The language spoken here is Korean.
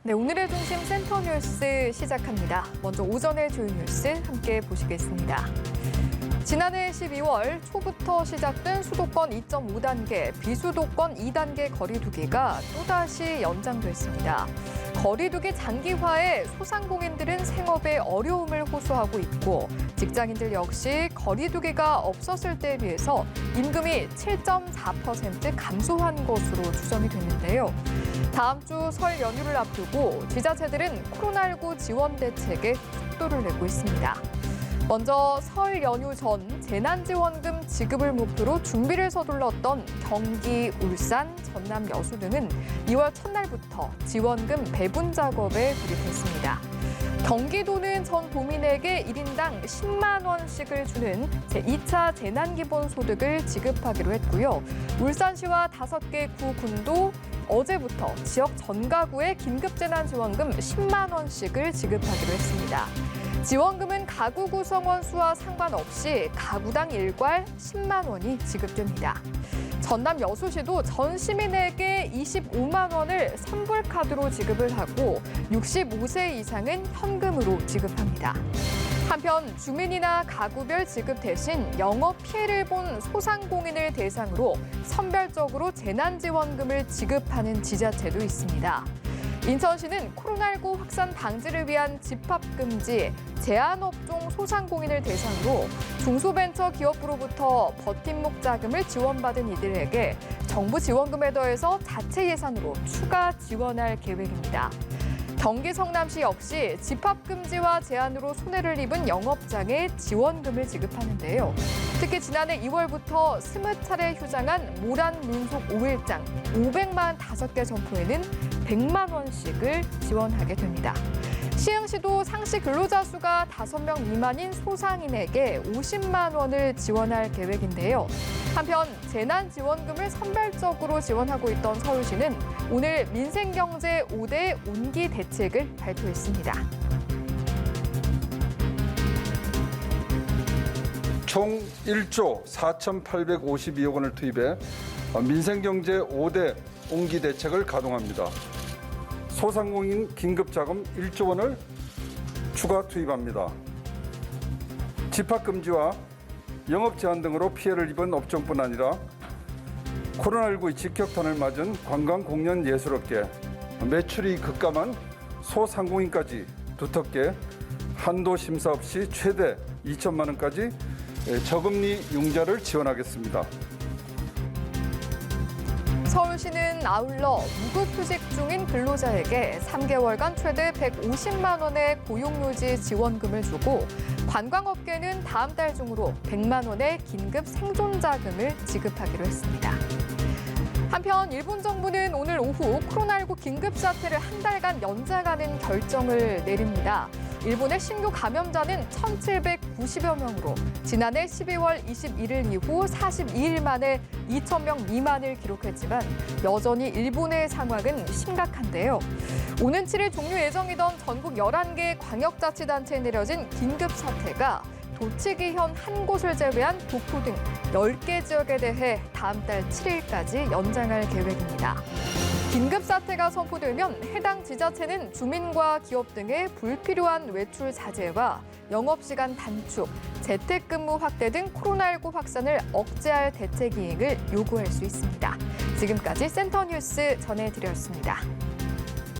네, 오늘의 중심 센터 뉴스 시작합니다. 먼저 오전의 주요 뉴스 함께 보시겠습니다. 지난해 12월 초부터 시작된 수도권 2.5단계, 비수도권 2단계 거리두기가 또다시 연장됐습니다. 거리두기 장기화에 소상공인들은 생업에 어려움을 호소하고 있고 직장인들 역시 거리두기가 없었을 때에 비해서 임금이 7.4% 감소한 것으로 추정이 됐는데요. 다음 주 설 연휴를 앞두고 지자체들은 코로나19 지원 대책에 속도를 내고 있습니다. 먼저 설 연휴 전 재난지원금 지급을 목표로 준비를 서둘렀던 경기, 울산, 전남, 여수 등은 2월 첫날부터 지원금 배분 작업에 돌입했습니다. 경기도는 전 도민에게 1인당 10만 원씩을 주는 제2차 재난기본소득을 지급하기로 했고요. 울산시와 5개 구군도 어제부터 지역 전 가구에 긴급재난지원금 10만 원씩을 지급하기로 했습니다. 지원금은 가구 구성원 수와 상관없이 가구당 일괄 10만 원이 지급됩니다. 전남 여수시도 전 시민에게 25만 원을 선불카드로 지급을 하고 65세 이상은 현금으로 지급합니다. 한편 주민이나 가구별 지급 대신 영업 피해를 본 소상공인을 대상으로 선별적으로 재난지원금을 지급하는 지자체도 있습니다. 인천시는 코로나19 확산 방지를 위한 집합금지, 제한업종 소상공인을 대상으로 중소벤처기업부로부터 버팀목 자금을 지원받은 이들에게 정부 지원금에 더해서 자체 예산으로 추가 지원할 계획입니다. 경기 성남시 역시 집합금지와 제한으로 손해를 입은 영업장에 지원금을 지급하는데요. 특히 지난해 2월부터 20차례 휴장한 모란 민속 5일장 545개 점포에는 100만 원씩을 지원하게 됩니다. 시흥시도 상시 근로자 수가 5명 미만인 소상인에게 50만 원을 지원할 계획인데요. 한편 재난지원금을 선별적으로 지원하고 있던 서울시는 오늘 민생경제 5대 온기 대책을 발표했습니다. 총 1조 4,852억 원을 투입해 민생경제 5대 온기 대책을 가동합니다. 소상공인 긴급자금 1조 원을 추가 투입합니다. 집합금지와 영업 제한 등으로 피해를 입은 업종뿐 아니라 코로나19의 직격탄을 맞은 관광, 공연, 예술업계, 매출이 급감한 소상공인까지 두텁게 한도 심사 없이 최대 2천만 원까지 저금리 융자를 지원하겠습니다. 서울시는 아울러 무급휴직 중인 근로자에게 3개월간 최대 150만 원의 고용유지 지원금을 주고 관광업계는 다음 달 중으로 100만 원의 긴급 생존자금을 지급하기로 했습니다. 한편 일본 정부는 오늘 오후 코로나19 긴급사태를 한 달간 연장하는 결정을 내립니다. 일본의 신규 감염자는 1,790여 명으로 지난해 12월 21일 이후 42일 만에 2,000명 미만을 기록했지만 여전히 일본의 상황은 심각한데요. 오는 7일 종료 예정이던 전국 11개 광역자치단체에 내려진 긴급사태가 도치기현 한 곳을 제외한 도쿄 등 10개 지역에 대해 다음 달 7일까지 연장할 계획입니다. 긴급사태가 선포되면 해당 지자체는 주민과 기업 등의 불필요한 외출 자제와 영업시간 단축, 재택근무 확대 등 코로나19 확산을 억제할 대책 이행을 요구할 수 있습니다. 지금까지 센터 뉴스 전해드렸습니다.